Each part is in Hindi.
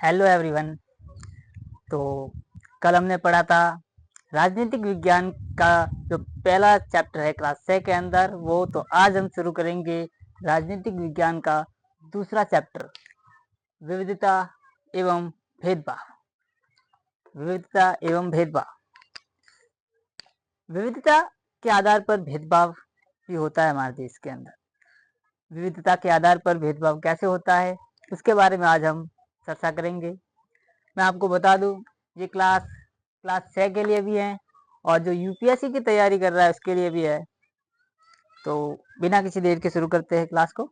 Hello everyone. तो कल हमने पढ़ा था राजनीतिक विज्ञान का जो पहला चैप्टर है क्लास 6 के अंदर वो। तो आज हम शुरू करेंगे राजनीतिक विज्ञान का दूसरा चैप्टर, विविधता एवं भेदभाव। विविधता एवं भेदभाव। विविधता के आधार पर भेदभाव भी होता है हमारे देश के अंदर। विविधता के आधार पर भेदभाव कैसे होता है उसके बारे में आज हम चर्चा करेंगे। मैं आपको बता दूं, ये क्लास 6 के लिए भी है और जो यूपीएससी की तैयारी कर रहा है उसके लिए भी है। तो बिना किसी देर के शुरू करते हैं क्लास को।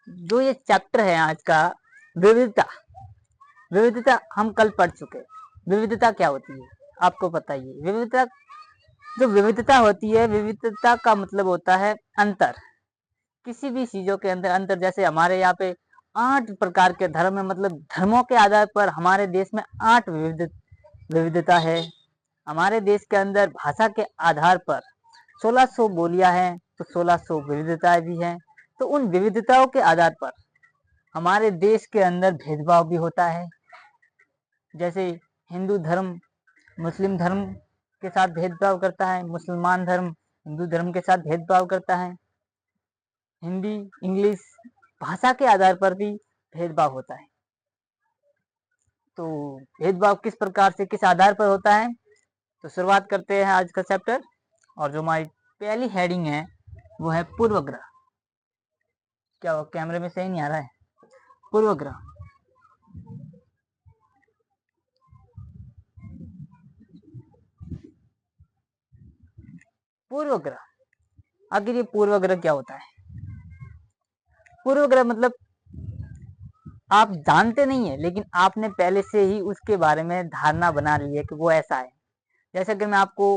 जो ये चैप्टर है आज का, विविधता। विविधता हम कल पढ़ चुके। विविधता क्या होती है आपको पता ही है। जो विविधता होती है, विविधता का मतलब होता है अंतर। किसी भी चीजों के अंदर अंतर। जैसे हमारे यहाँ पे 8 प्रकार के धर्म है, मतलब धर्मों के आधार पर हमारे देश में 8 विविधता है। हमारे देश के अंदर भाषा के आधार पर 1600 बोलियां हैं, तो 1600 विविधताएं भी हैं। तो उन विविधताओं के आधार पर हमारे देश के अंदर भेदभाव भी होता है। जैसे हिंदू धर्म मुस्लिम धर्म के साथ भेदभाव करता है, मुसलमान धर्म हिंदू धर्म के साथ भेदभाव करता है। हिंदी इंग्लिश भाषा के आधार पर भी भेदभाव होता है। तो भेदभाव किस प्रकार से किस आधार पर होता है, तो शुरुआत करते हैं आज का चैप्टर। और जो हमारी पहली हेडिंग है वो है पूर्वग्रह। क्या वो कैमरे में सही नहीं आ रहा है? पूर्वग्रह। पूर्वग्रह, आखिर ये पूर्वग्रह क्या होता है? पूर्वग्रह मतलब आप जानते नहीं है, लेकिन आपने पहले से ही उसके बारे में धारणा बना ली है कि वो ऐसा है। जैसे कि मैं आपको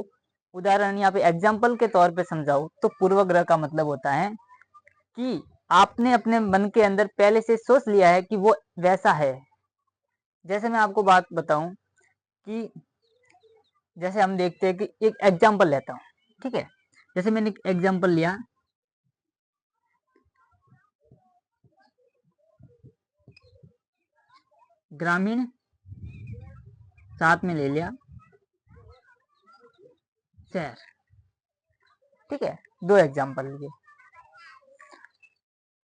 उदाहरण यहाँ पे एग्जाम्पल के तौर पे समझाऊं, तो पूर्वग्रह का मतलब होता है कि आपने अपने मन के अंदर पहले से सोच लिया है कि वो वैसा है। जैसे मैं आपको बात बताऊं कि जैसे हम देखते हैं कि एक एग्जाम्पल लेता हूँ, ठीक है। जैसे मैंने एक एग्जाम्पल लिया, ग्रामीण, साथ में ले लिया शहर, ठीक है। 2 एग्जाम्पल लिए।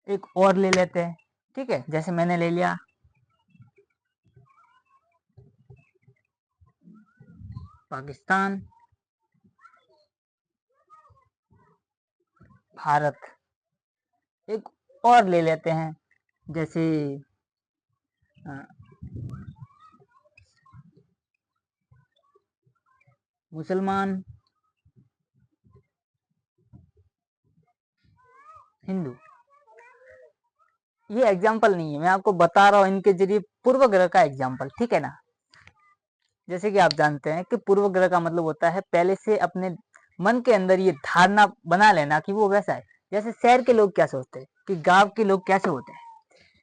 एक और ले लेते हैं, ठीक है। जैसे मैंने ले लिया पाकिस्तान, भारत। एक और ले लेते हैं, जैसे मुसलमान, हिंदू। ये एग्जाम्पल नहीं है, मैं आपको बता रहा हूं इनके जरिए पूर्वग्रह का एग्जाम्पल, ठीक है ना। जैसे कि आप जानते हैं कि पूर्वग्रह का मतलब होता है पहले से अपने मन के अंदर ये धारणा बना लेना कि वो वैसा है। जैसे शहर के लोग क्या सोचते हैं कि गांव के लोग कैसे होते हैं,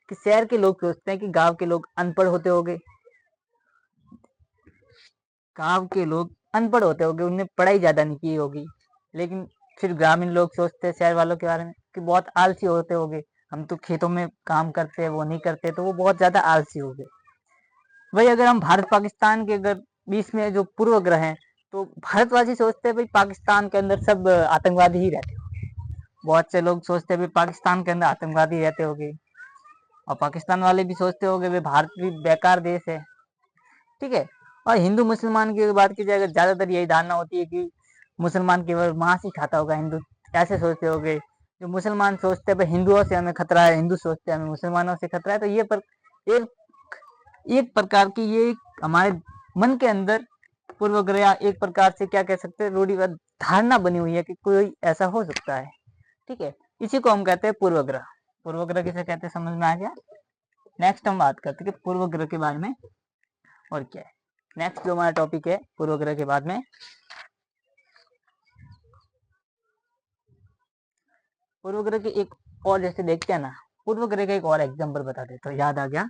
कि शहर के लोग सोचते हैं कि गांव के लोग अनपढ़ होते होंगे। गांव के लोग अनपढ़ होते होंगे, उनने पढ़ाई ज्यादा नहीं की होगी। लेकिन फिर ग्रामीण लोग सोचते हैं शहर वालों के बारे में कि बहुत आलसी होते होंगे, हम तो खेतों में काम करते हैं, वो नहीं करते, तो वो बहुत ज्यादा आलसी हो गए। वही अगर हम भारत पाकिस्तान के अगर बीच में जो पूर्वग्रह है, तो भारतवासी सोचते हैं भाई पाकिस्तान के अंदर सब आतंकवादी ही रहते होंगे। बहुत से लोग सोचते हैं भाई पाकिस्तान के अंदर आतंकवादी रहते होंगे, और पाकिस्तान वाले भी सोचते होंगे भाई भारत भी बेकार देश है, ठीक है। और हिंदू मुसलमान की बात की जाए, ज्यादातर यही धारणा होती है कि मुसलमान केवल मांस ही खाता होगा, हिंदू ऐसे सोचते होंगे। जो मुसलमान सोचते हैं भाई हिंदुओं से हमें खतरा है, हिंदू सोचते हैं हमें मुसलमानों से खतरा है। तो ये एक एक प्रकार की ये हमारे मन के अंदर पूर्वग्रह, एक प्रकार से क्या कह सकते हैं, रूढ़िवाद धारणा बनी हुई है कि कोई ऐसा हो सकता है, ठीक है। इसी को हम कहते हैं पूर्वग्रह। पूर्वग्रह किसे कहते हैं समझ में आ गया। नेक्स्ट हम बात करते हैं कि पूर्वग्रह के बारे में और क्या है। नेक्स्ट जो हमारा टॉपिक है पूर्वग्रह के बाद में, पूर्वग्रह के एक और जैसे देखते हैं ना, पूर्वग्रह का एक और एग्जांपल बता देता हूँ, याद आ गया।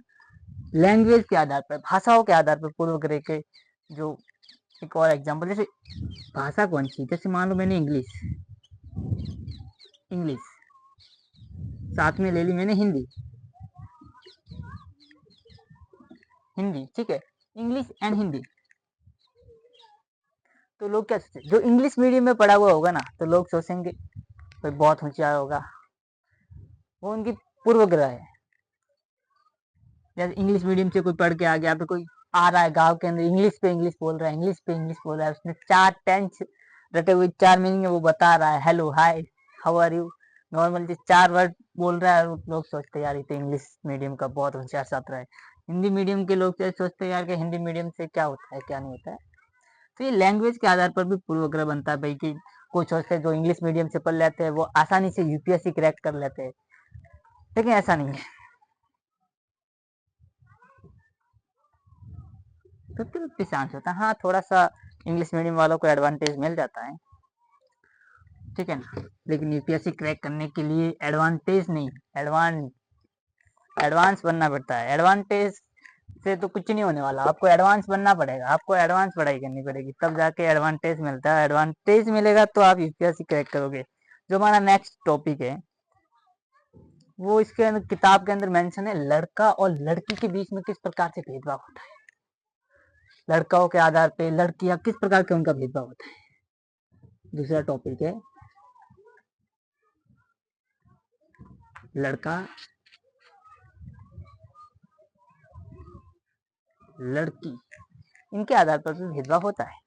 लैंग्वेज के आधार पर, भाषाओं के आधार पर पूर्वग्रह के जो एक और एग्जांपल, जैसे भाषा कौन सी, जैसे मान लो मैंने इंग्लिश, इंग्लिश साथ में ले ली मैंने हिंदी, हिंदी, ठीक है, इंग्लिश एंड हिंदी। तो लोग क्या सोचते, जो इंग्लिश मीडियम में पढ़ा हुआ होगा ना, तो लोग सोचेंगे कोई बहुत होशियार होगा, वो उनकी पूर्वग्रह है। जैसे इंग्लिश मीडियम से कोई पढ़ के आ गया, पे कोई आ रहा है गांव के अंदर, इंग्लिश पे इंग्लिश बोल रहा है, इंग्लिश पे इंग्लिश बोल रहा है, उसने 4 टेंस रटे हुए, 4 मीनिंग है वो बता रहा है, hello, hi, how are you, normal जो 4 वर्ड बोल रहा है, लोग सोचते हैं यार ये तो इंग्लिश मीडियम का बहुत होशियार छात्र है। हिंदी मीडियम के लोग सोचते हैं यार कि हिंदी मीडियम से क्या होता है क्या नहीं होता है। तो ये लैंग्वेज के आधार पर भी पूर्वग्रह बनता है भाई, कि कुछ सोचते हैं जो इंग्लिश मीडियम से पढ़ लेते हैं वो आसानी से यूपीएससी क्रैक कर लेते हैं, लेकिन ऐसा नहीं है। 50-50 चांस होता है, हाँ थोड़ा सा इंग्लिश मीडियम वालों को एडवांटेज मिल जाता है, ठीक है ना, लेकिन यूपीएससी क्रैक करने के लिए एडवांटेज नहीं, एडवांस बनना पड़ता है। एडवांटेज से तो कुछ नहीं होने वाला, आपको एडवांस बनना पड़ेगा, आपको एडवांस पढ़ाई करनी पड़ेगी, तब जाके एडवांटेज मिलता है। एडवांटेज मिलेगा तो आप यूपीएससी क्रैक करोगे। जो हमारा नेक्स्ट टॉपिक है वो इसके अंदर किताब के अंदर मेंशन है, लड़का और लड़की के बीच में किस प्रकार से भेदभाव होता है, लड़काओं के आधार पे लड़कियां किस प्रकार के उनका भेदभाव होता है। दूसरा टॉपिक है लड़का लड़की, इनके आधार पर भी भेदभाव होता है,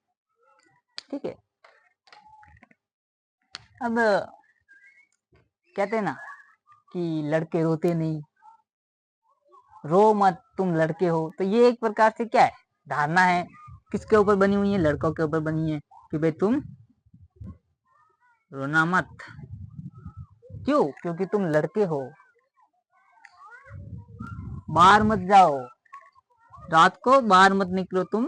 ठीक है। अब कहते हैं ना कि लड़के रोते नहीं, रो मत तुम लड़के हो, तो ये एक प्रकार से क्या है, धारणा है, किसके ऊपर बनी हुई है, लड़कों के ऊपर बनी है, कि भाई तुम रोना मत, क्यों, क्योंकि तुम लड़के हो, बाहर मत जाओ, रात को बाहर मत निकलो तुम,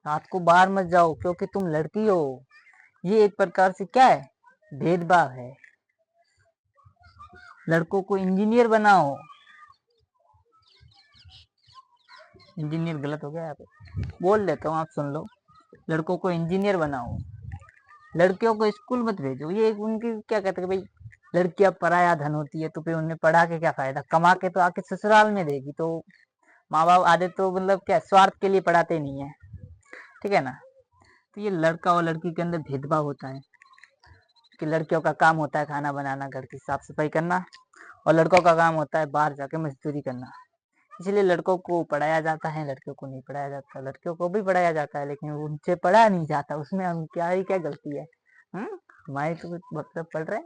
रात को बाहर मत जाओ क्योंकि तुम लड़की हो। ये एक प्रकार से क्या है, भेदभाव है। लड़कों को इंजीनियर बनाओ, इंजीनियर गलत हो गया यहाँ पे, बोल देता हूँ आप सुन लो, लड़कों को इंजीनियर बनाओ, लड़कियों को स्कूल मत भेजो। ये उनकी क्या कहते हैं भाई, लड़कियां पराया धन होती है, तो फिर उन्हें पढ़ा के क्या फायदा, कमा के तो आके ससुराल में देगी। तो माँ बाप आधे तो मतलब क्या स्वार्थ के लिए पढ़ाते नहीं है, ठीक है ना। तो ये लड़का और लड़की के अंदर भेदभाव होता है, कि लड़कियों का काम होता है खाना बनाना, घर की साफ सफाई करना, और लड़कों का काम होता है बाहर जाके मजदूरी करना। इसलिए लड़कों को पढ़ाया जाता है, लड़कियों को नहीं पढ़ाया जाता। लड़कियों को भी पढ़ाया जाता है लेकिन उनसे पढ़ा नहीं जाता, उसमें हम क्या ही क्या गलती है। हमारे तो मतलब पढ़ रहे,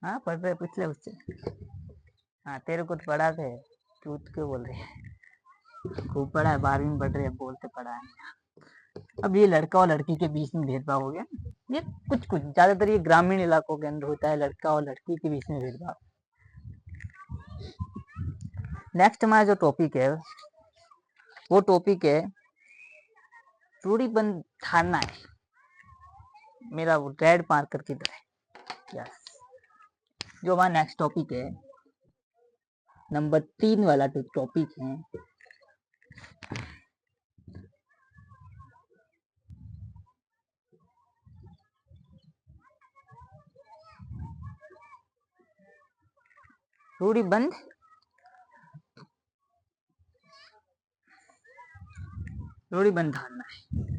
हाँ पढ़ रहे, पूछ ले उससे, हाँ तेरे को तो पढ़ा थे, तू क्यों बोल रही है, खूब पढ़ा है, 12वीं में पढ़ रही है, बोलते पढ़ा है। अब ये लड़का और लड़की के बीच में भेदभाव हो गया, ये कुछ कुछ ज्यादातर ये ग्रामीण इलाकों के अंदर होता है, लड़का और लड़की के बीच में भेदभाव। नेक्स्ट हमारा जो टॉपिक है वो टॉपिक है रूढ़िबद्ध धारणाएं। मेरा वो रेड मार्कर किधर है, यस। जो हमारा नेक्स्ट टॉपिक है, नंबर 3 वाला जो टॉपिक है, रूढ़िबद्ध धारणाएं।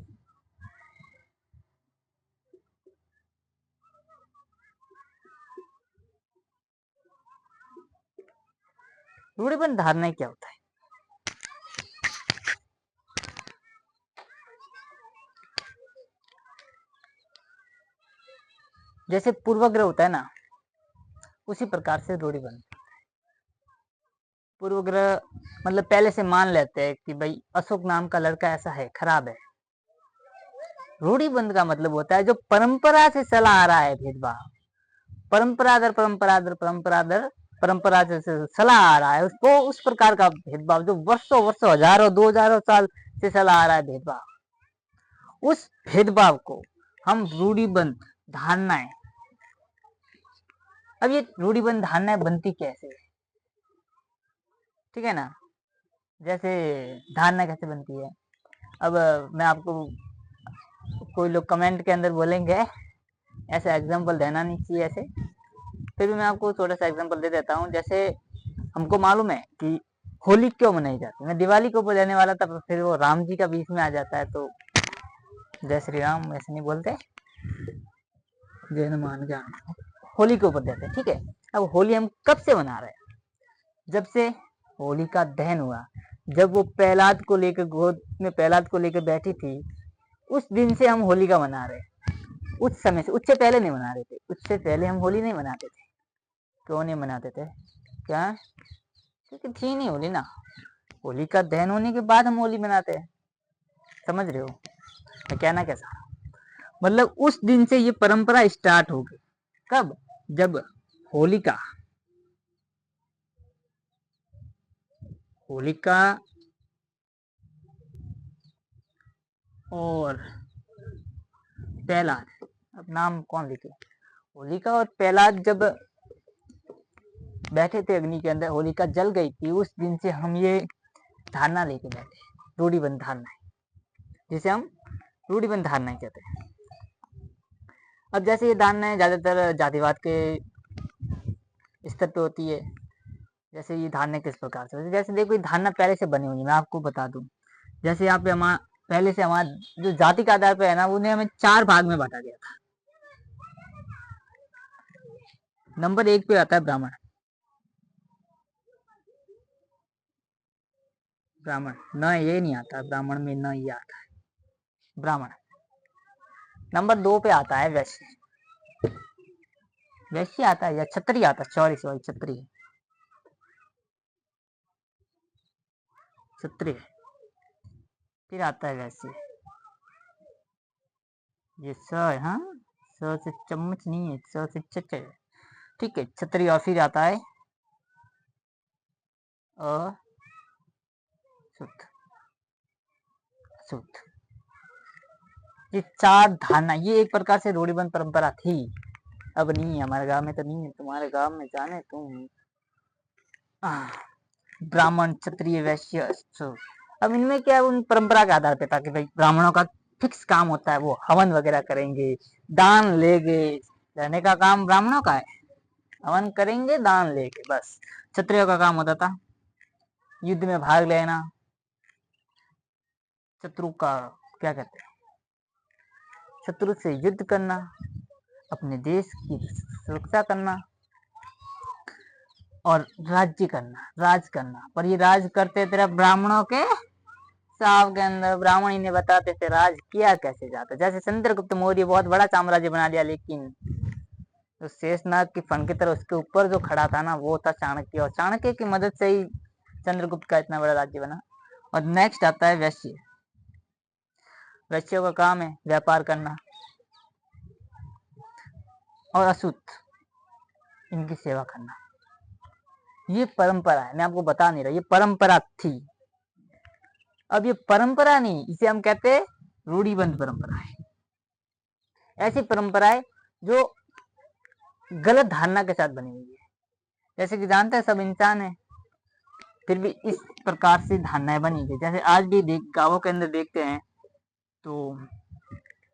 रूढ़िबद्ध धारणाएं क्या होता है, जैसे पूर्वग्रह होता है ना, उसी प्रकार से रूढ़िबद्ध। पूर्वग्रह मतलब पहले से मान लेते हैं कि भाई अशोक नाम का लड़का ऐसा है, खराब है। रूढ़िबद्ध का मतलब होता है जो परंपरा से चला आ रहा है भेदभाव, परंपरा दर परंपरा दर परंपरा दर परंपरा से चला आ रहा है, उसको उस प्रकार का भेदभाव जो वर्षों वर्षों हजारों 2000 साल से चला आ रहा है भेदभाव, उस भेदभाव को हम रूढ़िबद्ध धारणाएं। अब ये रूढ़िबद्ध धारणाएं बनती कैसे है, ठीक है ना। जैसे धारणा कैसे बनती है, अब मैं आपको कोई लोग कमेंट के अंदर बोलेंगे ऐसा एग्जाम्पल देना नहीं चाहिए ऐसे, फिर भी मैं आपको थोड़ा सा एग्जाम्पल दे देता हूँ। जैसे हमको मालूम है कि होली क्यों मनाई जाती है, मैं दिवाली को ऊपर देने वाला था, फिर वो राम जी का बीच में आ जाता है, तो जय श्री राम ऐसे नहीं बोलते, जय हनुमान ज्ञान, होली के ऊपर देते हैं, ठीक है। अब होली हम कब से मना रहे हैं, जब से होली का दहन हुआ, जब वो प्रहलाद को लेकर गोद में प्रहलाद को लेकर बैठी थी, उस दिन से हम होली का मना रहे हैं। उस समय से, उससे पहले नहीं मना रहे थे, उससे पहले हम होली नहीं मनाते थे। क्यों नहीं मनाते थे, क्या, क्योंकि थी नहीं होली ना, होली का दहन होने के बाद हम होली मनाते हैं, समझ रहे हो मैं कहना कैसा, मतलब उस दिन से ये परंपरा स्टार्ट हो गई। कब, जब होलिका और प्रहलाद, अब नाम कौन लिखे, होलिका और प्रहलाद जब बैठे थे अग्नि के अंदर, होलिका जल गई थी, उस दिन से हम ये धारणा लेके बैठे, रूढ़िबंध धारणा, जिसे हम रूढ़िबंध धारणा कहते हैं। अब जैसे ये धारणाएं ज्यादातर जातिवाद के स्तर पे होती है। जैसे ये धारणा किस प्रकार से, जैसे देखो ये धारणा पहले से बनी हुई है, मैं आपको बता दूं। जैसे यहाँ पे हमारा पहले से हमारा जो जाति के आधार पर है ना, उन्हें हमें 4 भाग में बांटा गया था। नंबर 1 पे आता है ब्राह्मण, ब्राह्मण न ये नहीं आता, ब्राह्मण में न ये आता है, ब्राह्मण। नंबर 2 पे आता है वैश्य, वैश्य आता है या क्षत्रिय आता है, सॉरी क्षत्रिय, क्षत्रिय। फिर आता है वैश्य, ये स है, हाँ स से चम्मच नहीं है, स से चच है, ठीक है, क्षत्रिय। और फिर आता है अशुद्ध, शुद्ध। ये 4 धारणा, ये एक प्रकार से रूढ़िबंध परंपरा थी, अब नहीं है, हमारे गांव में तो नहीं है, तुम्हारे गांव में जाने तुम। ब्राह्मण, क्षत्रिय, वैश्य, शुद्ध। अब इनमें क्या है, उन परंपरा के आधार पे था कि भाई ब्राह्मणों का फिक्स काम होता है, वो हवन वगैरह करेंगे, दान लेंगे, रहने का काम ब्राह्मणों का है, हवन करेंगे, दान लेके, बस। क्षत्रियों का काम होता था युद्ध में भाग लेना, शत्रु का क्या कहते हैं, शत्रु से युद्ध करना, अपने देश की सुरक्षा करना और राज्य करना, राज करना। पर ये राज करते थे ब्राह्मणों के साव के अंदर, ब्राह्मण इन्हें बताते थे राज किया कैसे जाता। जैसे चंद्रगुप्त मौर्य बहुत बड़ा साम्राज्य बना लिया, लेकिन तो शेषनाग की फन की तरह उसके ऊपर जो खड़ा था ना, वो था चाणक्य, और चाणक्य की मदद से ही चंद्रगुप्त का इतना बड़ा राज्य बना। और नेक्स्ट आता है वैश्य, वैश्यों का काम है व्यापार करना, और अशुद्ध इनकी सेवा करना। ये परंपरा है, मैं आपको बता नहीं रहा, ये परंपरा थी। अब ये परंपरा नहीं, इसे हम कहते हैं रूढ़िबंध परंपरा है। ऐसी परंपराएं जो गलत धारणा के साथ बनी हुई है, जैसे कि जानते हैं सब इंसान है, फिर भी इस प्रकार से धारणाएं बनी गई। जैसे आज भी गांवों के अंदर देखते हैं तो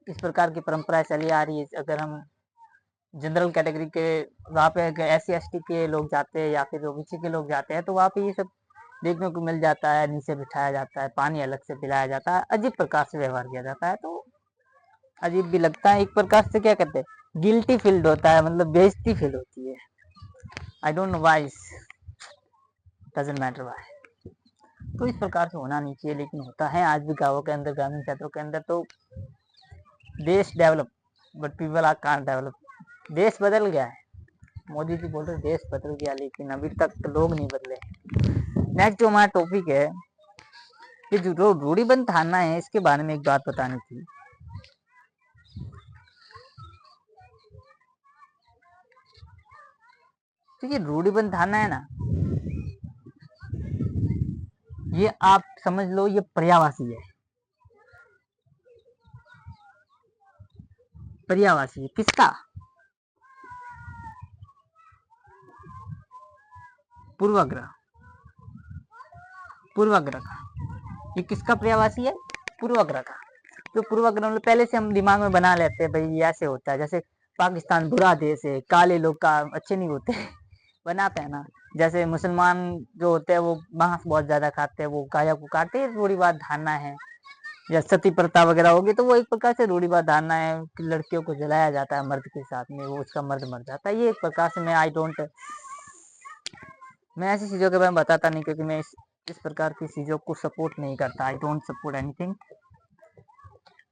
इस प्रकार की परंपराएं चली आ रही है। अगर हम जनरल कैटेगरी के वहाँ पे SC ST के लोग जाते हैं या फिर OBC के लोग जाते हैं, तो वहाँ पे ये सब देखने को मिल जाता है, नीचे बिठाया जाता है, पानी अलग से पिलाया जाता है, अजीब प्रकार से व्यवहार किया जाता है। तो अजीब भी लगता है, एक प्रकार से क्या कहते हैं, गिल्टी फील्ड होता है, मतलब बेइज्जती फील होती है। I don't know why, doesn't matter why. तो इस प्रकार से होना नहीं चाहिए, लेकिन होता है आज भी गाँवों के अंदर, ग्रामीण क्षेत्रों के अंदर। तो देश develop but people are can't develop. देश बदल गया है, मोदी जी बोल रहे देश बदल गया, लेकिन अभी तक तो लोग नहीं बदले। नेक्स्ट जो हमारा टॉपिक है, ये जो रूढ़िबंध धारणा है, इसके बारे में एक बात बतानी थी। तो ये रूढ़िबंध धारणा है ना, ये आप समझ लो ये पर्यायवाची है। पर्यायवाची है किसका, पूर्वाग्रह, पूर्वाग्रह का। ये किसका पर्यायवाची है, पूर्वाग्रह का। जो पूर्वाग्रह मतलब पहले से हम दिमाग में बना लेते हैं, भाई ये ऐसे होता है, जैसे पाकिस्तान बुरा देश है, काले लोग का अच्छे नहीं होते बनाते हैं ना। जैसे मुसलमान जो होते हैं वो मांस बहुत ज्यादा खाते हैं, वो गायों को काटते हैं, थोड़ी बात धारणा है। या सती प्रथा वगैरह होगी तो वो एक प्रकार से रूढ़िवाद धारणा है कि लड़कियों को जलाया जाता है मर्द के साथ में, वो उसका मर्द मर जाता है। ये एक प्रकार से मैं ऐसी चीजों के बारे में बताता नहीं, क्योंकि मैं इस प्रकार की चीजों को सपोर्ट नहीं करता। I don't support anything.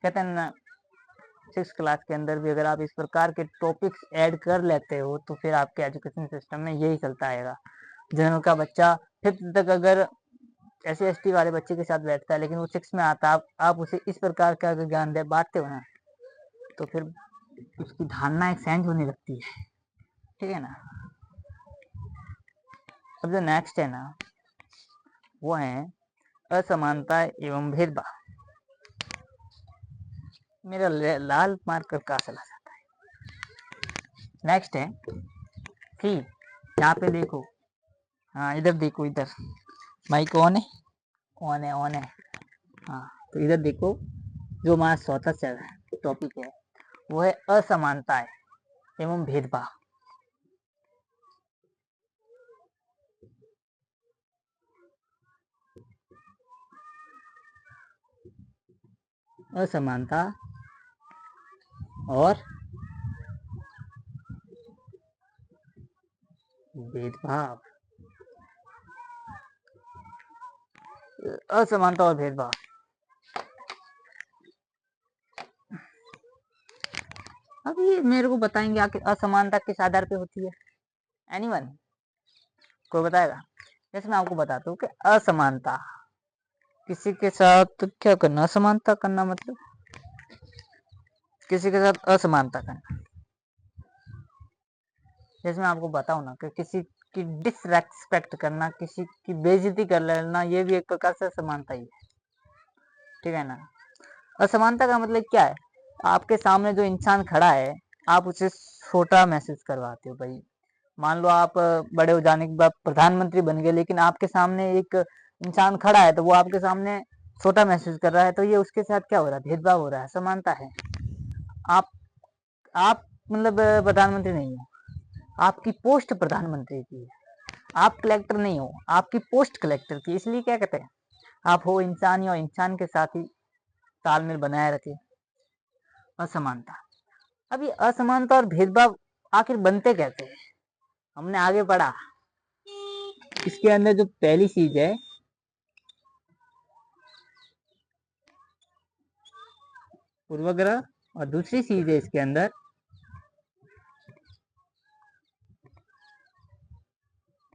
कहते हैं ना, 6 क्लास के अंदर भी अगर आप इस प्रकार के टॉपिक्स ऐड कर लेते हो तो फिर आपके एजुकेशन सिस्टम में यही चलता आएगा। जनरल का बच्चा 5th तक अगर SC ST वाले बच्चे के साथ बैठता है, लेकिन वो 6 में आता है, आप उसे इस प्रकार का अगर ज्ञान दे बांटते हो ना, तो फिर उसकी धारणा एक चेंज होने लगती है। ठीक है ना। अब जो नेक्स्ट है ना, वो है असमानता एवं भेदभाव। मेरा लाल मार्कर कहाँ चला जाता है। नेक्स्ट है फिर, यहाँ पे देखो, हाँ इधर देखो, इधर माइक ऑन है, ऑन है, ऑन है। हाँ तो इधर देखो, जो हमारा चौथा टॉपिक है वो है असमानता एवं भेदभाव। असमानता और भेदभाव। असमानता और भेदभाव, अब ये मेरे को बताएंगे आखिर असमानता किस आधार पे होती है? एनीवन कोई बताएगा? जैसे मैं आपको बताता हूँ कि असमानता, किसी के साथ क्या करना, असमानता करना मतलब किसी के साथ असमानता करना। जैसे मैं आपको बताऊं ना कि किसी की डिसरेस्पेक्ट करना, किसी की बेइज्जती कर लेना, ये भी एक प्रकार से असमानता ही है। ठीक है ना। असमानता का मतलब क्या है? आपके सामने जो इंसान खड़ा है, आप उसे छोटा महसूस करवाते हो। भाई मान लो आप बड़े हो जाने के बाद प्रधानमंत्री बन गए, लेकिन आपके सामने एक इंसान खड़ा है तो वो आपके सामने छोटा महसूस कर रहा है, तो ये उसके साथ क्या हो रहा है? भेदभाव हो रहा है, असमानता है। आप आप मतलब प्रधानमंत्री नहीं हो, आपकी पोस्ट प्रधानमंत्री की है, आप कलेक्टर नहीं हो, आपकी पोस्ट कलेक्टर की, इसलिए क्या कहते हैं, आप हो इंसान, और इंसान के साथ ही तालमेल बनाए रखे। असमानता। अब ये असमानता और भेदभाव आखिर बनते कैसे हैं? हमने आगे पढ़ा, इसके अंदर जो पहली चीज है पूर्वाग्रह, और दूसरी चीज है इसके अंदर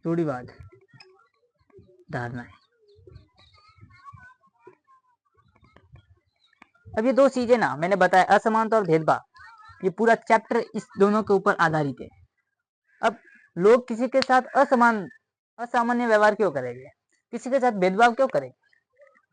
रूढ़िवाद धारणाएं। अब ये दो चीजें ना मैंने बताया, असमानता और भेदभाव, ये पूरा चैप्टर इस दोनों के ऊपर आधारित है। अब लोग किसी के साथ असामान्य व्यवहार क्यों करेंगे, किसी के साथ भेदभाव क्यों करेंगे?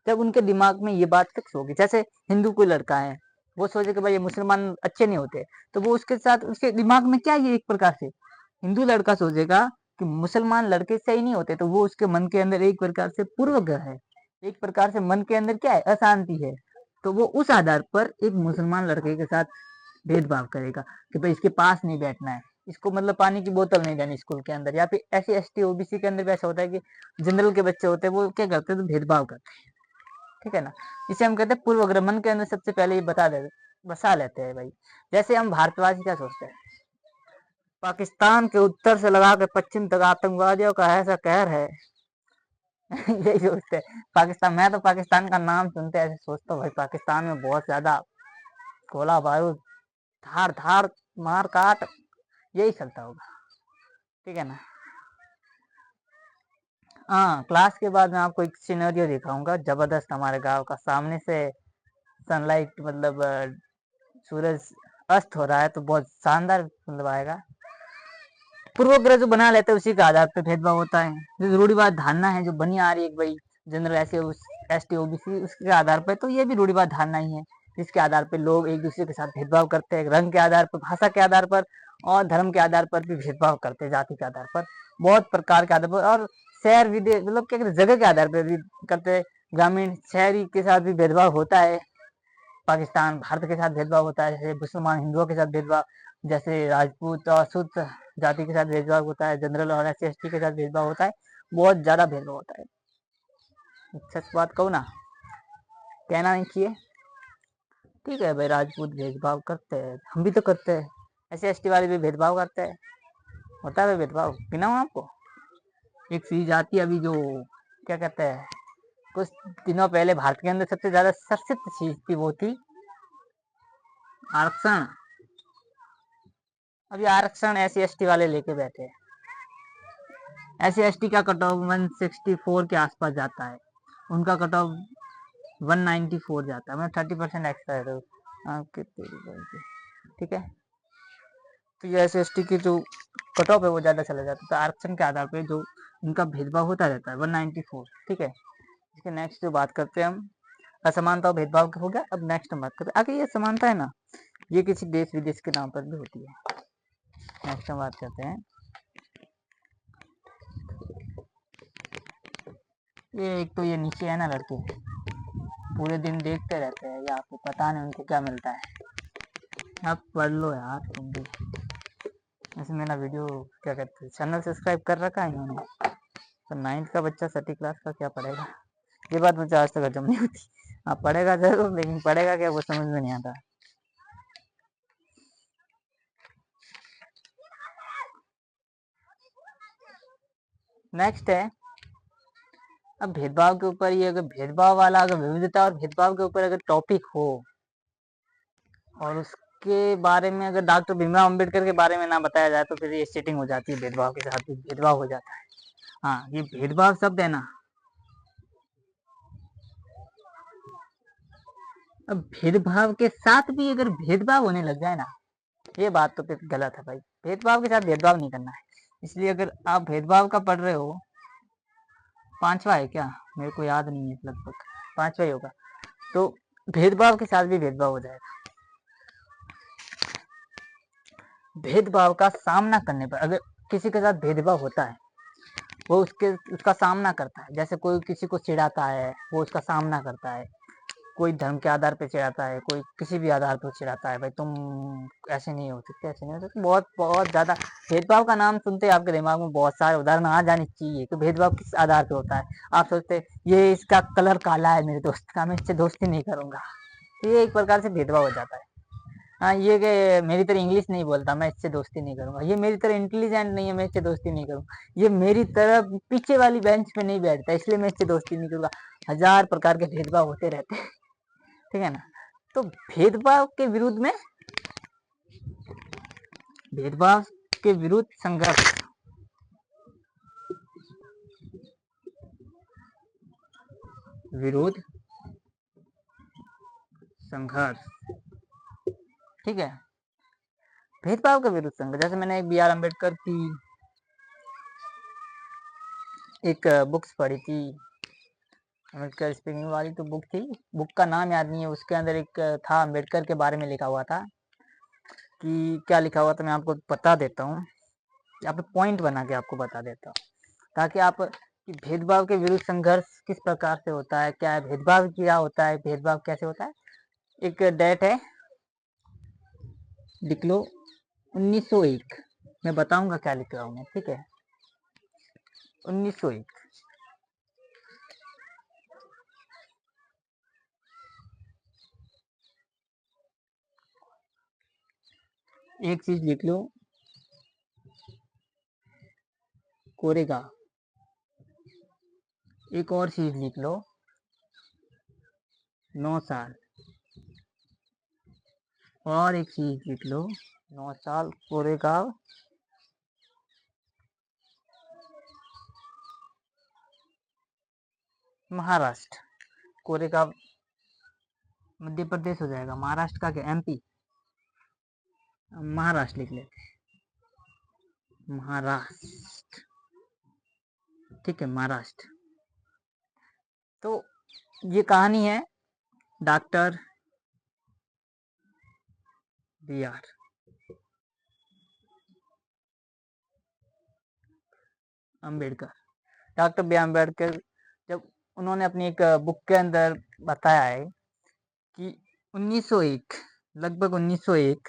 जब उनके दिमाग में ये बात फिक्स होगी, जैसे हिंदू कोई लड़का है, वो सोचे कि भाई ये मुसलमान अच्छे नहीं होते, तो वो उसके साथ, उसके दिमाग में क्या, ये एक प्रकार से हिंदू लड़का सोचेगा कि मुसलमान लड़के सही नहीं होते, तो वो उसके मन के अंदर एक प्रकार से पूर्वग्रह है, एक प्रकार से मन के अंदर क्या है, अशांति है। तो वो उस आधार पर एक मुसलमान लड़के के साथ भेदभाव करेगा कि भाई इसके पास नहीं बैठना है, इसको मतलब पानी की बोतल नहीं देनी स्कूल के अंदर। या फिर SC ST OBC के अंदर भी ऐसा होता है कि जनरल के बच्चे होते हैं, वो क्या करते हैं, तो भेदभाव करते हैं। ठीक है ना। इसे हम कहते हैं पूर्वग्रह, मन के अंदर सबसे पहले ये बसा लेते हैं भाई। जैसे हम भारतवासी क्या सोचते हैं, पाकिस्तान के उत्तर से लगा के पश्चिम तक आतंकवादियों का ऐसा कहर है यही सोचते हैं पाकिस्तान। मैं तो पाकिस्तान का नाम सुनते ऐसे सोचता हूँ भाई, पाकिस्तान में बहुत ज्यादा गोला बारूद, धार धार, मार काट, यही चलता होगा। ठीक है ना। हाँ, क्लास के बाद मैं आपको एक सिनेरियो दिखाऊंगा जबरदस्त, हमारे गांव का। सामने से सनलाइट मतलब सूरज अस्त हो रहा है, तो बहुत शानदार मतलब आएगा। पूर्वग्रह जो बना लेते हैं उसी के आधार पर भेदभाव होता है। जो रूढ़िवाद धारणा है जो बनी आ रही है भाई, जनरल SC ST OBC, उसके आधार पर, तो ये भी रूढ़िवाद धारणा ही है, जिसके आधार पर लोग एक दूसरे के साथ भेदभाव करते हैं, रंग के आधार पर, भाषा के आधार पर, और धर्म के आधार पर भी भेदभाव करते हैं, जाति के आधार पर, बहुत प्रकार के आधार पर, और शहर विदेश मतलब क्या कहते हैं, जगह के आधार पर भी करते हैं। ग्रामीण शहरी के साथ भी भेदभाव होता है। पाकिस्तान भारत के साथ भेदभाव होता है, जैसे मुसलमान हिंदुओं के साथ भेदभाव, जैसे राजपूत और शूद्र जाति के साथ भेदभाव होता है, जनरल और SC/ST के साथ भेदभाव होता है, बहुत ज्यादा भेदभाव होता है। सच बात कहूँ ना, कहना नहीं चाहिए, ठीक है भाई, राजपूत भेदभाव करते हैं, हम भी तो करते हैं, SC/ST वाले भी भेदभाव करते हैं, होता है भेदभाव। गिनाऊं आपको, एक सीरीज आती है अभी जो क्या कहते हैं, कुछ दिनों पहले भारत के अंदर सबसे ज्यादा चर्चित चीज थी, वो थी आरक्षण। अभी आरक्षण SC/ST वाले लेके बैठे हैं। SC/ST का कट ऑफ 164 के आसपास जाता है, उनका कट ऑफ 194 जाता है, मतलब 30% एक्स्ट्रा है। आपके ठीक है, तो ये SC/ST की जो कट ऑफ है वो ज्यादा चला जाता है, तो आरक्षण के आधार पर जो उनका भेदभाव होता रहता है 194। ठीक है, इसके नेक्स्ट जो बात करते हैं हम, असमानता और भेदभाव हो गया। अब नेक्स्ट हम बात करते हैं, आगे ये समानता है ना, ये किसी देश विदेश के नाम पर भी होती है। नेक्स्ट हम बात करते हैं, ये एक तो ये नीचे है ना लड़के, पूरे दिन देखते रहते हैं, या आपको पता नहीं उनको क्या मिलता है। आप पढ़ लो यार तुम भी, ऐसे मेरा वीडियो क्या कहते हैं, चैनल सब्सक्राइब कर रखा है इन्होंने, तो 9th का बच्चा 6ठी क्लास का क्या पढ़ेगा, ये बात मुझे आज तक हजम नहीं होती। आप पढ़ेगा जरूर, लेकिन पढ़ेगा क्या वो समझ में नहीं आता। नेक्स्ट है, अब भेदभाव के ऊपर, ये अगर भेदभाव वाला, अगर विविधता और भेदभाव के ऊपर अगर टॉपिक हो और उसके बारे में अगर डॉक्टर भीमराव अंबेडकर के बारे में ना बताया जाए, तो फिर ये चीटिंग हो जाती है, भेदभाव के साथ भी भेदभाव हो जाता है। हाँ, ये भेदभाव शब्द है ना, अब भेदभाव के साथ भी अगर भेदभाव होने लग जाए ना, ये बात तो फिर गलत है भाई। भेदभाव के साथ भेदभाव नहीं करना है। इसलिए अगर आप भेदभाव का पढ़ रहे हो, 5वां है क्या, मेरे को याद नहीं है, लगभग 5वां ही होगा, तो भेदभाव के साथ भी भेदभाव हो जाएगा। भेदभाव का सामना करने पर, अगर किसी के साथ भेदभाव होता है, वो उसका सामना करता है, जैसे कोई किसी को चिढ़ाता है, वो उसका सामना करता है, कोई धर्म के आधार पे चिढ़ाता है, कोई किसी भी आधार पर चिढ़ाता है, भाई तुम ऐसे नहीं हो सकते, ऐसे नहीं हो सकते, बहुत बहुत ज्यादा भेदभाव का नाम सुनते ही आपके दिमाग में बहुत सारे उदाहरण आ जाने चाहिए कि भेदभाव किस आधार पे होता है। आप सोचते ये इसका कलर काला है मेरे दोस्त का, मैं इससे दोस्ती नहीं करूंगा, तो ये एक प्रकार से भेदभाव हो जाता है। हाँ, ये कि मेरी तरह इंग्लिश नहीं बोलता, मैं इससे दोस्ती नहीं करूंगा, ये मेरी तरह इंटेलिजेंट नहीं है, मैं इससे दोस्ती नहीं करूंगा, ये मेरी तरह पीछे वाली बेंच पे नहीं बैठता, इसलिए मैं इससे दोस्ती नहीं करूंगा। हजार प्रकार के भेदभाव होते रहते हैं, ठीक है ना। तो भेदभाव के विरुद्ध में, भेदभाव के विरुद्ध संघर्ष, विरोध संघर्ष, ठीक है, भेदभाव के विरुद्ध संघर्ष। जैसे मैंने एक BR अम्बेडकर की एक बुक्स पढ़ी थी, अम्बेडकर स्पीकिंग वाली तो बुक थी, बुक का नाम याद नहीं है, उसके अंदर एक था अम्बेडकर के बारे में लिखा हुआ था, कि क्या लिखा हुआ था मैं आपको बता देता हूँ, यहाँ पे पॉइंट बना के आपको बता देता हूँ, ताकि आप कि भेदभाव के विरुद्ध संघर्ष किस प्रकार से होता है, क्या है भेदभाव, क्या होता है भेदभाव, कैसे होता है। एक डेट है, लिख लो 1901, मैं बताऊंगा क्या लिख रहा हूँ मैं, ठीक है, 1901। एक चीज लिख लो, कोरेगा। एक और चीज लिख लो, 9 साल। और एक चीज लिख लो, 9 साल कोरेगांव, महाराष्ट्र। कोरेगांव मध्य प्रदेश हो जाएगा, महाराष्ट्र का क्या, MP, महाराष्ट्र लिख लेते हैं, महाराष्ट्र, ठीक है, महाराष्ट्र। तो ये कहानी है doctor BR Ambedkar. Doctor BR Ambedkar, जब उन्होंने अपनी एक बुक के अंदर बताया है कि 1901, लगभग 1901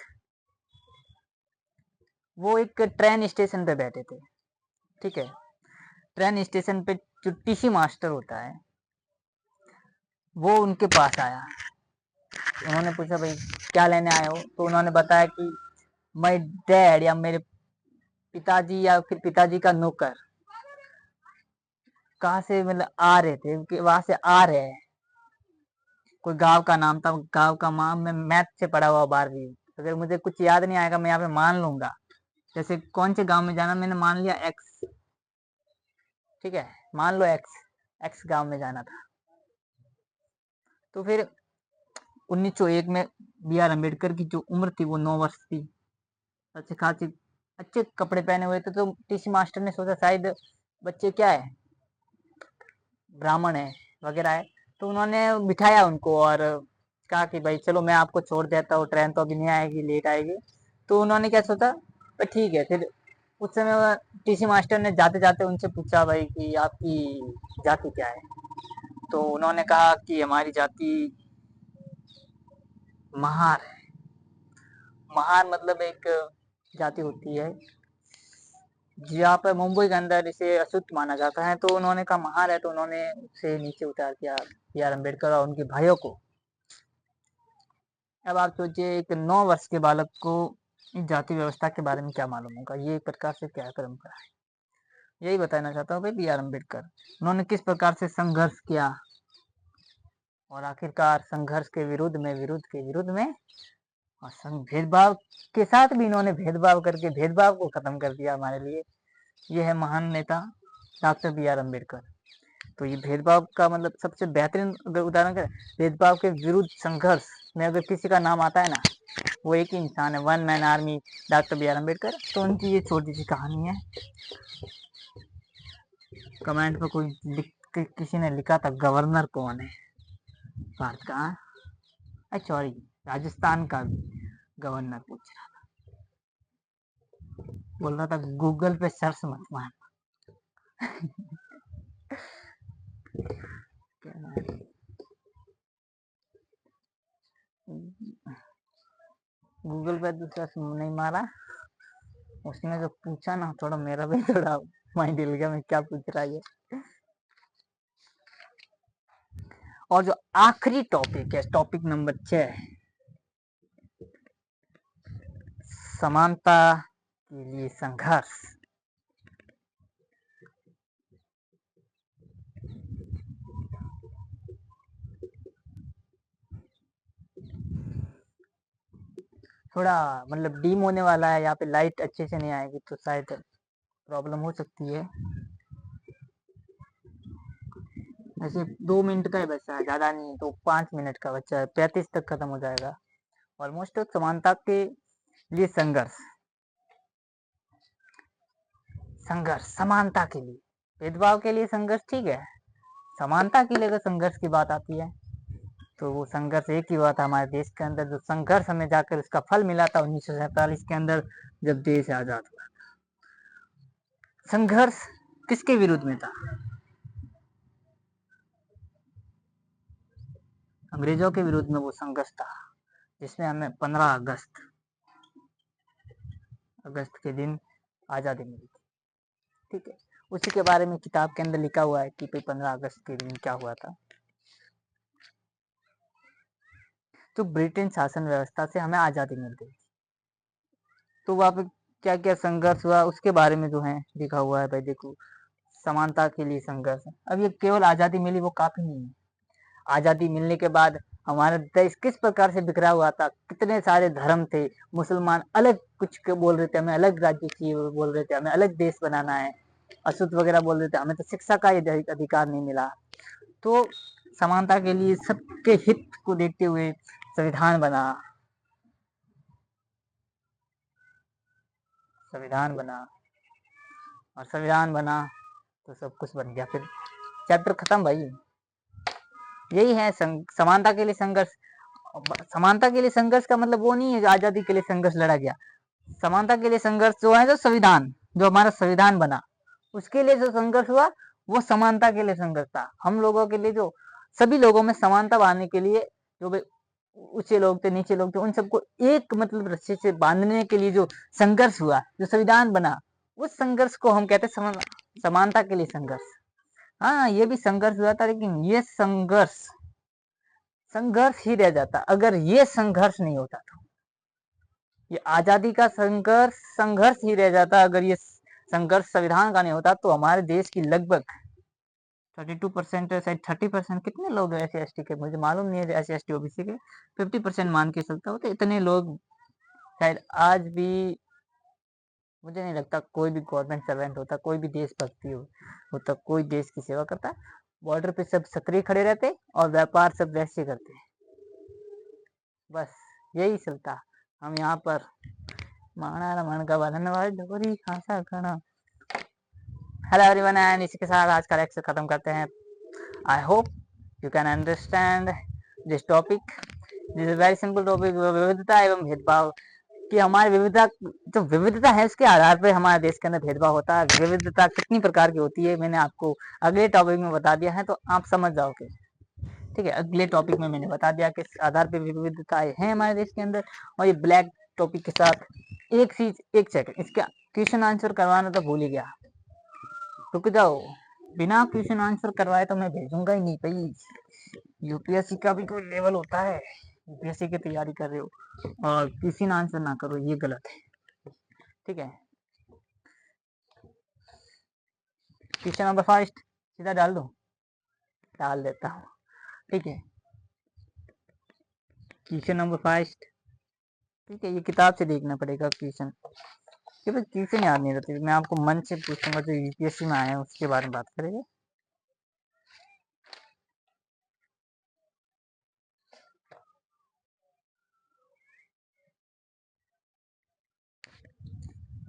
वो एक ट्रेन स्टेशन पे बैठे थे। ठीक है, ट्रेन स्टेशन पे जो टीसी मास्टर होता है वो उनके पास आया। उन्होंने पूछा भाई क्या लेने आए हो, तो उन्होंने बताया कि माय डैड या मेरे पिताजी या फिर पिताजी का नौकर कहाँ से मतलब आ रहे थे, कि वहां से आ रहे हैं। कोई गांव का नाम था, गांव का नाम मैं मैथ से पढ़ा हुआ 12वीं, अगर मुझे कुछ याद नहीं आएगा मैं यहाँ पे मान लूंगा। जैसे कौन से गांव में जाना, मैंने मान लिया एक्स, ठीक है, मान लो एक्स, एक्स गांव में जाना था। तो फिर 1901 में बी आर अम्बेडकर की जो उम्र थी वो 9 वर्ष थी। अच्छे खासी अच्छे कपड़े पहने हुए थे, तो टीसी मास्टर ने सोचा शायद बच्चे क्या है, ब्राह्मण है वगैरह है, तो उन्होंने बिठाया उनको और कहा कि भाई चलो मैं आपको छोड़ देता हूँ, ट्रेन तो अभी नहीं आएगी, लेट आएगी। तो उन्होंने क्या सोचा, ठीक है। फिर उस समय टीसी मास्टर ने जाते जाते उनसे पूछा भाई कि आपकी जाति क्या है, तो उन्होंने कहा कि हमारी जाति महार है। महार मतलब एक जाति होती है जहाँ पर मुंबई के अंदर इसे अशुद्ध माना जाता है, तो उन्होंने कहा महार है, तो उन्होंने उसे नीचे उतार दिया बी आर अम्बेडकर और उनके भाइयों को। अब आप सोचिए एक 9 वर्ष के बालक को जाति व्यवस्था के बारे में क्या मालूम होगा, ये एक प्रकार से क्या परंपरा है। यही बताना चाहता हूँ भाई बी आर अम्बेडकर उन्होंने किस प्रकार से संघर्ष किया और आखिरकार संघर्ष के विरुद्ध में और भेदभाव के साथ भी इन्होंने भेदभाव करके भेदभाव को खत्म कर दिया हमारे लिए। ये है महान नेता डॉक्टर बी आर अम्बेडकर। तो ये भेदभाव का मतलब सबसे बेहतरीन अगर उदाहरण करें, भेदभाव के विरुद्ध संघर्ष में अगर किसी का नाम आता है ना, वो एक ही इंसान है, one man army, doctor B R Ambedkar. तो उनकी ये छोटी सी कहानी है। कमेंट में कोई किसी ने लिखा था गवर्नर कौन है भारत का, सॉरी राजस्थान का गवर्नर पूछ रहा, बोल रहा था गूगल पे सर्च मत मार। गूगल पे तो सर्च नहीं मारा, उसने जो पूछा ना थोड़ा मेरा भी थोड़ा माइंड हिल गया, मैं क्या पूछ रहा है। और जो आखिरी टॉपिक है, टॉपिक नंबर 6, समानता के लिए संघर्ष। थोड़ा मतलब डीम होने वाला है, यहाँ पे लाइट अच्छे से नहीं आएगी तो शायद प्रॉब्लम हो सकती है। ऐसे 2 मिनट का ही बचा है, ज़्यादा नहीं, तो 5 मिनट का बचा है, 35 तक खत्म हो जाएगा ऑलमोस्ट। समानता के लिए संघर्ष, समानता के लिए, भेदभाव के लिए संघर्ष ठीक है, समानता के लिए अगर संघर्ष की बात आती है तो वो संघर्ष एक ही हुआ था हमारे देश के अंदर, जो संघर्ष हमें जाकर उसका फल मिला था 1947 के अंदर, जब देश आजाद हुआ। संघर्ष किसके विरुद्ध में था? अंग्रेजों के विरुद्ध में वो संघर्ष था, जिसमें हमें 15 अगस्त के दिन आजादी मिली थी। ठीक है, उसी के बारे में किताब के अंदर लिखा हुआ है कि 15 अगस्त के दिन क्या हुआ था। तो ब्रिटेन शासन व्यवस्था से हमें आजादी मिल गई, तो वहाँ पे क्या क्या संघर्ष हुआ उसके बारे में जो है लिखा हुआ है। भाई देखो, समानता के लिए संघर्ष। अब ये केवल आजादी मिली वो काफी नहीं है, आजादी मिलने के बाद हमारा देश किस प्रकार से बिखरा हुआ था, कितने सारे धर्म थे, मुसलमान अलग कुछ बोल रहे थे, हमें अलग राज्य चाहिए बोल रहे थे, हमें अलग देश बनाना है, अशुद्ध वगैरह बोल रहे थे, हमें तो शिक्षा का अधिकार नहीं मिला। तो समानता के लिए सबके हित को देखते हुए संविधान बना, और संविधान बना तो सब कुछ बन गया, फिर चैप्टर खत्म भाई। यही है समानता के लिए संघर्ष। समानता के लिए संघर्ष का मतलब वो नहीं है आजादी के लिए संघर्ष लड़ा गया। समानता के लिए संघर्ष जो है, जो संविधान, जो हमारा संविधान बना, उसके लिए जो संघर्ष हुआ वो समानता के लिए संघर्ष था। हम लोगों के लिए जो सभी लोगों में समानता लाने के लिए जो ऊंचे लोग थे, नीचे लोग थे, उन सबको एक मतलब रस्से से बांधने के लिए जो संघर्ष हुआ, जो संविधान बना, उस संघर्ष को हम कहते हैं समानता के लिए संघर्ष। हाँ, ये भी संघर्ष हुआ था, लेकिन ये संघर्ष ही रह जाता अगर ये संघर्ष नहीं होता तो। ये आजादी का संघर्ष ही रह जाता अगर ये संघर्ष संविधान का नहीं होता। तो हमारे देश की लगभग 32% शायद 30%, कितने लोग ऐसे एसटी के, मुझे मालूम नहीं है, ऐसे एसटी ओबीसी के 50% मान के चलता हो, तो इतने लोग शायद आज भी, मुझे नहीं लगता कोई भी गवर्नमेंट सर्वेंट होता, कोई भी देशभक्ति होता, कोई देश की सेवा करता। बॉर्डर पे सब सक्रिय खड़े रहते और व्यापार सब वैसे करते, बस यही चलता। हम यहाँ पर माना रमन का धन्यवाद डोरी खासा खाना। हेलो एवरीवन, एंड इसी के साथ आज का लेक्चर खत्म करते हैं। I hope you can understand this topic. This is very simple topic, विविधता एवं भेदभाव। कि हमारी विविधता, जो विविधता है उसके आधार पर हमारे देश के अंदर भेदभाव होता है। विविधता कितनी प्रकार की होती है मैंने आपको अगले टॉपिक में बता दिया है, तो आप समझ जाओगे। ठीक है, अगले टॉपिक में मैंने बता दिया किस आधार पर विविधताएं हैं हमारे देश के अंदर। और ये ब्लैक टॉपिक के साथ एक चीज, एक सेकंड, इसका क्वेश्चन आंसर करवाना तो भूल ही गया। रुक जाओ, बिना क्वेश्चन आंसर करवाए तो मैं भेजूंगा ही नहीं भाई। यूपीएससी का भी कोई लेवल होता है, यूपीएससी की तैयारी कर रहे हो और क्वेश्चन आंसर ना करो, ये गलत है। ठीक है, क्वेश्चन नंबर फर्स्ट सीधा डाल दो, डाल देता हूँ। ठीक है, क्वेश्चन नंबर फर्स्ट। ठीक है, ये किताब से देखना पड़ेगा क्वेश्चन, कि भाई क्वेश्चन याद नहीं रहती। मैं आपको मन से पूछूंगा, जो यूपीएससी में आए हैं उसके बारे में बात करेंगे।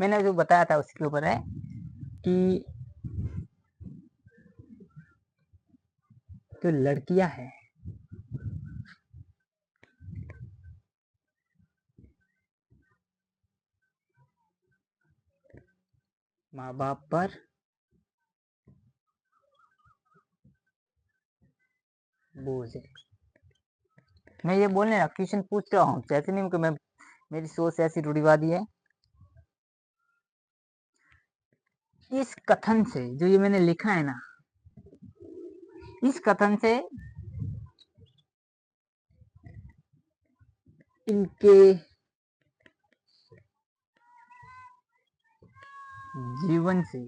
मैंने जो बताया था उसके ऊपर है कि जो लड़कियां हैं, माँ बाप पर बोझ है। मैं ये बोलने रहा, क्वेश्चन पूछ रहा हूँ, ऐसे नहीं कि मैं, मेरी सोच ऐसी रूढ़िवादी है। इस कथन से, जो ये मैंने लिखा है ना, इस कथन से इनके जीवन से,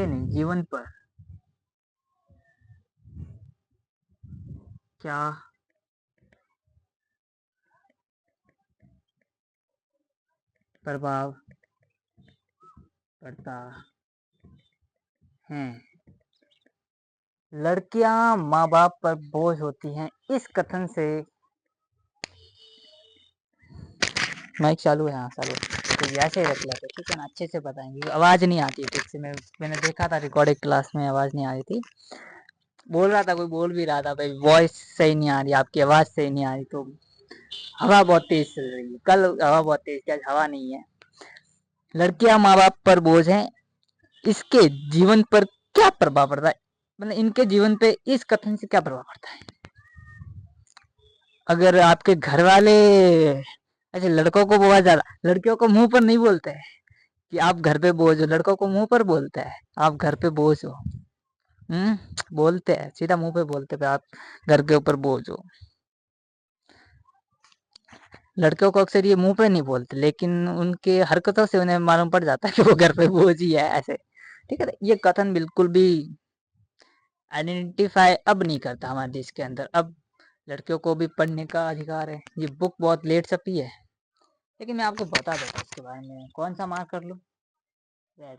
नहीं, जीवन पर क्या प्रभाव पड़ता है। लड़कियां माँ बाप पर बोझ होती हैं, इस कथन से। माइक चालू है? हाँ चालू है, तो ऐसे ही रख लेते, ठीक है ना, अच्छे से बताएंगे। आवाज नहीं आती है ठीक से, मैंने देखा था रिकॉर्डिंग क्लास में, आवाज नहीं आ रही थी। बोल रहा था, कोई बोल भी रहा था भाई वॉइस सही नहीं आ रही, आपकी आवाज सही नहीं आ रही। तो हवा बहुत तेज चल रही है, कल हवा बहुत तेज थी, आज हवा नहीं है। लड़कियां माँ बाप पर बोझ हैं, इसके जीवन पर क्या प्रभाव पड़ता है, मतलब इनके जीवन पे इस कथन से क्या प्रभाव पड़ता है। अगर आपके घर वाले ऐसे, लड़कों को बहुत ज्यादा, लड़कियों को मुंह पर नहीं बोलते हैं कि आप घर पे बोझ हो, लड़कों को मुंह पर बोलते हैं आप घर पे बोझ हो। बोलते हैं, सीधा मुंह पे बोलते हैं आप घर के ऊपर बोझ हो। लड़कियों को अक्सर ये मुंह पे नहीं बोलते, लेकिन उनके हरकतों से उन्हें मालूम पड़ जाता है कि वो घर पे बोझ ही है ऐसे। ठीक है, ये कथन बिल्कुल भी आइडेंटिफाई अब नहीं करता हमारे देश के अंदर। अब लड़कियों को भी पढ़ने का अधिकार है। ये बुक बहुत लेट छपी है, लेकिन मैं आपको बता देता इसके बारे में। कौन सा मार्क कर लूँ? रेड।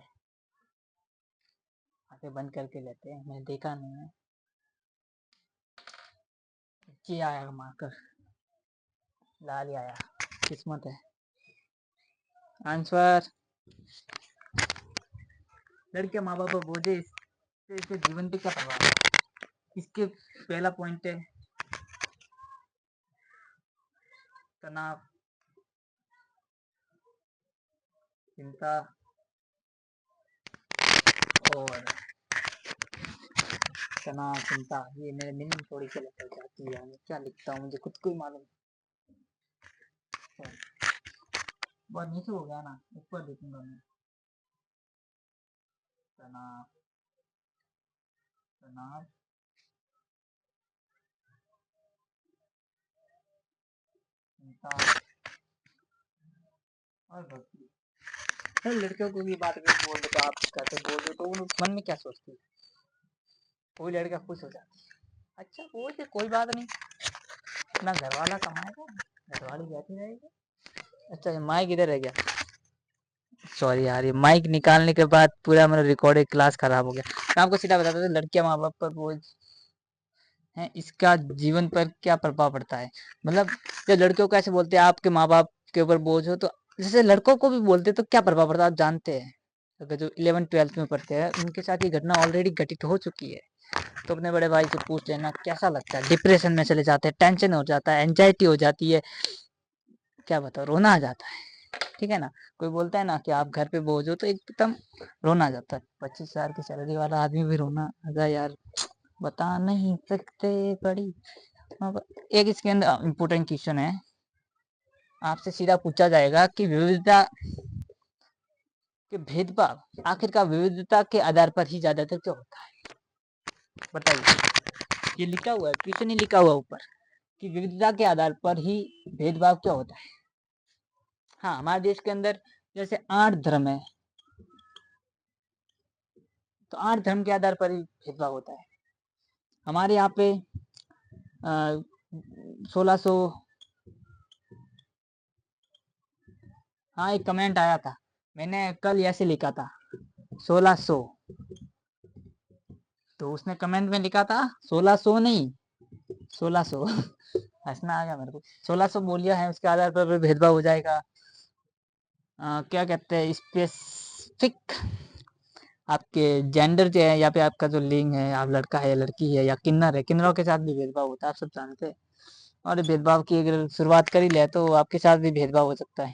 आगे बंद करके लेते हैं, मैंने देखा नहीं है। ये आया मार्कर, लाल ही आया, किस्मत है। आंसर, लड़के माँ बाप बोझे, इसके जीवन पे क्या प्रभाव है। इसके पहला पॉइंट है तनाव, चिंता और तना चिंता, ये मेरे मीनिंग थोड़ी गलत हो जाती है, क्या लिखता हूँ मुझे खुद को ही मालूम। बहुत नीचे हो गया ना, ऊपर लिखूंगा मैं। तना तना चिंता और भक्ति। तो लड़कियों को भी बात अगर बोल दो तो आप कहते बोल दो तो उन मन में क्या सोचती है, कोई लड़का खुश हो जाती है। अच्छा वो तो कोई बात नहीं, अपना घर वाला कमाएगा, घर वाली बैठी रहेगी। अच्छा ये माइक इधर रह गया, सॉरी यार, ये माइक निकालने के बाद पूरा मेरा रिकॉर्डेड क्लास खराब हो गया। मैं आपको सीधा बताता हूँ, लड़कियां माँ बाप पर बोझ है, इसका जीवन पर क्या प्रभाव पड़ता है। मतलब जब लड़कियों को ऐसे बोलते हैं आपके माँ बाप के ऊपर बोझ हो, तो जैसे लड़कों को भी बोलते तो क्या प्रभाव पड़ता है आप जानते हैं। अगर जो 11th-12th में पढ़ते हैं उनके साथ ये घटना ऑलरेडी घटित हो चुकी है, तो अपने बड़े भाई से पूछ लेना कैसा लगता है। डिप्रेशन में चले जाते हैं, टेंशन हो जाता है, एंजाइटी हो जाती है, क्या बताओ, रोना आ जाता है। ठीक है ना, कोई बोलता है ना कि आप घर पे बोझ हो तो एकदम रोना आ जाता है। 25,000 की सैलरी वाला आदमी भी रोना आ जाए यार, बता नहीं सकते बड़ी। एक इसके अंदर इम्पोर्टेंट क्वेश्चन है, आपसे सीधा पूछा जाएगा कि विविधता के भेदभाव आखिरकार विविधता के आधार पर ही ज्यादातर क्यों होता है, बताइए। ये लिखा हुआ है, क्वेश्चन ही लिखा हुआ ऊपर कि विविधता के आधार पर ही भेदभाव क्यों होता है। हाँ, हमारे देश के अंदर जैसे 8 धर्म है, तो 8 धर्म के आधार पर ही भेदभाव होता है। हमारे यहाँ पे 1600, हाँ एक कमेंट आया था, मैंने कल ऐसे लिखा था 1600, तो उसने कमेंट में लिखा था 1600 नहीं 1600 हंसना आ गया मेरे को। 1600 बोलिया है, उसके आधार पर भेदभाव हो जाएगा। क्या कहते हैं, स्पेसिफिक आपके जेंडर जो है, या फिर आपका जो लिंग है, आप लड़का है या लड़की है या किन्नर है, किन्नरों के साथ भी भेदभाव होता है, आप सब जानते हैं। और भेदभाव की अगर शुरुआत कर ही ले तो आपके साथ भी भेदभाव हो सकता है।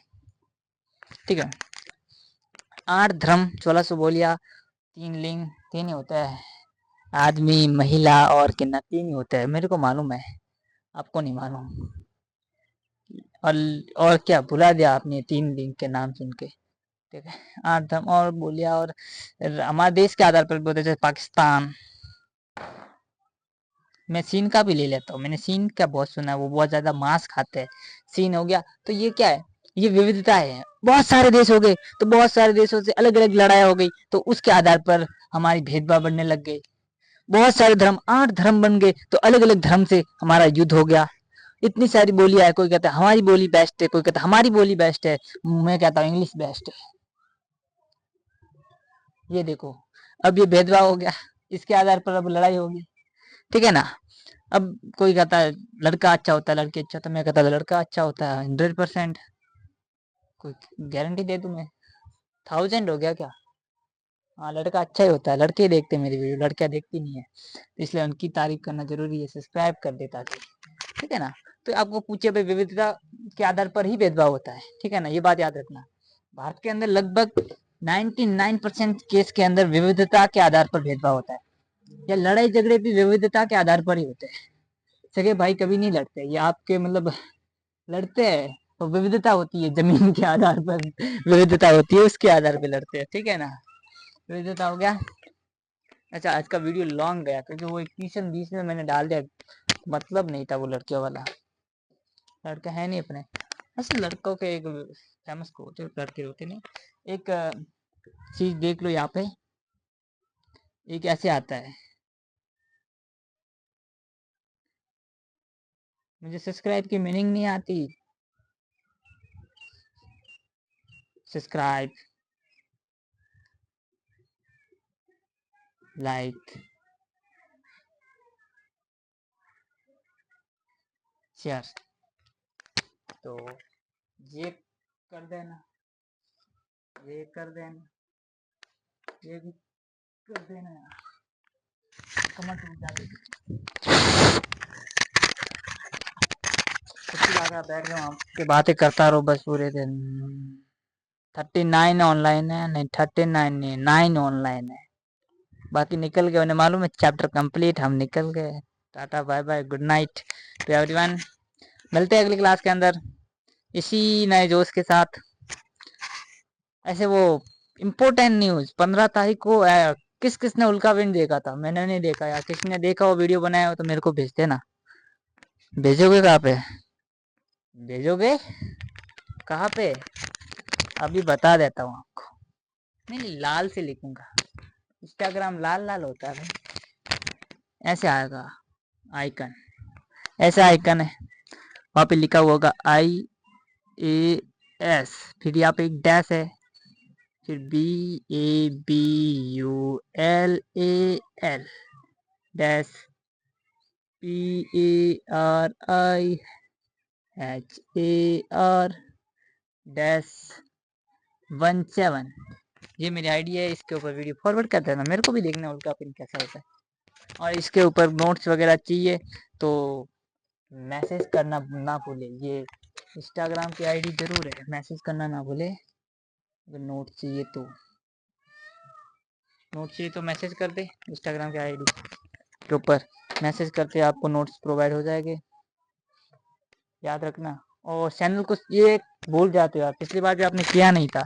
ठीक है, 8 धर्म 1600 बोलिया, 3 लिंग, 3 ही होता है, आदमी महिला और किन्नर, 3 ही होता है, मेरे को मालूम है, आपको नहीं मालूम। और और क्या भुला दिया आपने 3 लिंग के नाम सुन के। ठीक है, 8 धर्म और बोलिया, और हमारे देश के आधार पर बोलते जैसे पाकिस्तान। मैं चीन का भी ले लेता हूँ, मैंने चीन का बहुत सुना है, वो बहुत ज्यादा मांस खाते हैं। चीन हो गया, तो ये क्या है, ये विविधता है। बहुत सारे देश हो गए, तो बहुत सारे देशों से अलग अलग लड़ाई हो गई, तो उसके आधार पर हमारी भेदभाव बढ़ने लग गए। बहुत सारे धर्म, 8 धर्म बन गए, तो अलग अलग धर्म से हमारा युद्ध हो गया। इतनी सारी बोलियां है, कोई कहता है हमारी बोली बेस्ट है, कोई कहता है हमारी बोली बेस्ट है, मैं कहता हूँ इंग्लिश बेस्ट है। ये देखो, अब ये भेदभाव हो गया, इसके आधार पर अब लड़ाई होगी। ठीक है ना, अब कोई कहता है लड़का अच्छा होता है, लड़की अच्छा, तो मैं कहता लड़का अच्छा होता है 100%। कोई गारंटी दे दूं मैं, 1000 हो गया क्या। हाँ, लड़का अच्छा ही होता है, लड़के देखते मेरी वीडियो, लड़कियां देखती नहीं है, तो इसलिए उनकी तारीफ करना जरूरी है, सब्सक्राइब कर देता है। ठीक है ना, तो आपको पूछे भाई विविधता के आधार पर ही भेदभाव होता है, ठीक है ना, ये बात याद रखना। भारत के अंदर लगभग 99% केस के अंदर विविधता के आधार पर भेदभाव होता है, या लड़ाई झगड़े भी विविधता के आधार पर ही होते हैं। सगे भाई कभी नहीं लड़ते, ये आपके मतलब लड़ते हैं तो विविधता होती है, जमीन के आधार पर विविधता होती है, उसके आधार पर लड़ते हैं। ठीक है ना, विविधता हो गया। अच्छा, आज का वीडियो लॉन्ग गया क्योंकि वो एक क्वेश्चन बीच में मैंने डाल दिया, मतलब नहीं था वो लड़कियों वाला, लड़का है नहीं अपने। बस लड़कों के एक फेमस कोट है, लड़के होते नहीं। एक चीज देख लो यहाँ पे, एक ऐसे आता है, मुझे सब्सक्राइब की मीनिंग नहीं आती। सब्सक्राइब, लाइक, शेयर, तो ये कर देना, ये कर देना, ये भी कर देना यार, कमेंट में डाल बैठ जाओ, आपके बातें करता रहो बस पूरे दिन। 39 ऑनलाइन है, नहीं 39 नहीं 9 ऑनलाइन है। बाकी निकल गए, उन्हें मालूम है चैप्टर कंप्लीट, हम निकल गए। Tata bye bye, good night to everyone. मिलते हैं अगली क्लास के अंदर इसी नए जोश के साथ। ऐसे वो इम्पोर्टेंट न्यूज 15 तारीख को किस किस ने उल्का पिंड देखा था? मैंने नहीं देखा यार, किसी ने देखा हो वीडियो बनाया हो तो मेरे को भेज देना। भेजोगे कहाँ पे? भेजोगे कहाँ पे? अभी बता देता हूँ आपको। नहीं, लाल से लिखूंगा, इंस्टाग्राम लाल लाल होता है भाई। ऐसे आएगा आइकन, ऐसा आइकन है, वहां पे लिखा हुआ होगा IAS, फिर यहाँ पे एक डैश है, फिर BABULAL डैश PARIHAR डैश 17। ये मेरी आईडी है, इसके ऊपर वीडियो फॉरवर्ड कर देना, मेरे को भी देखना उल्का पिन कैसा होता है। और इसके ऊपर नोट्स वगैरह चाहिए तो मैसेज करना ना भूले। ये इंस्टाग्राम की आईडी जरूर है, मैसेज करना ना भूले। अगर नोट चाहिए तो मैसेज कर दे, इंस्टाग्राम की आईडी के ऊपर मैसेज करते आपको नोट्स प्रोवाइड हो जाएंगे, याद रखना। और चैनल को ये भूल जाते हो आप, पिछली बार भी आपने किया नहीं था,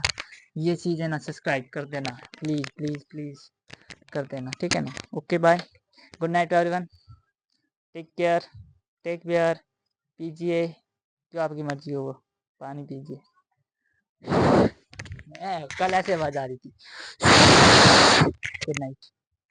ये चीज़ है ना, सब्सक्राइब कर देना प्लीज़ प्लीज़ प्लीज़ कर देना, ठीक है ना। Okay bye, good night everyone, take care, take care, पीजिए जो आपकी मर्जी हो, वो पानी पीजिए। कल ऐसे आवाज आ रही थी। Good night.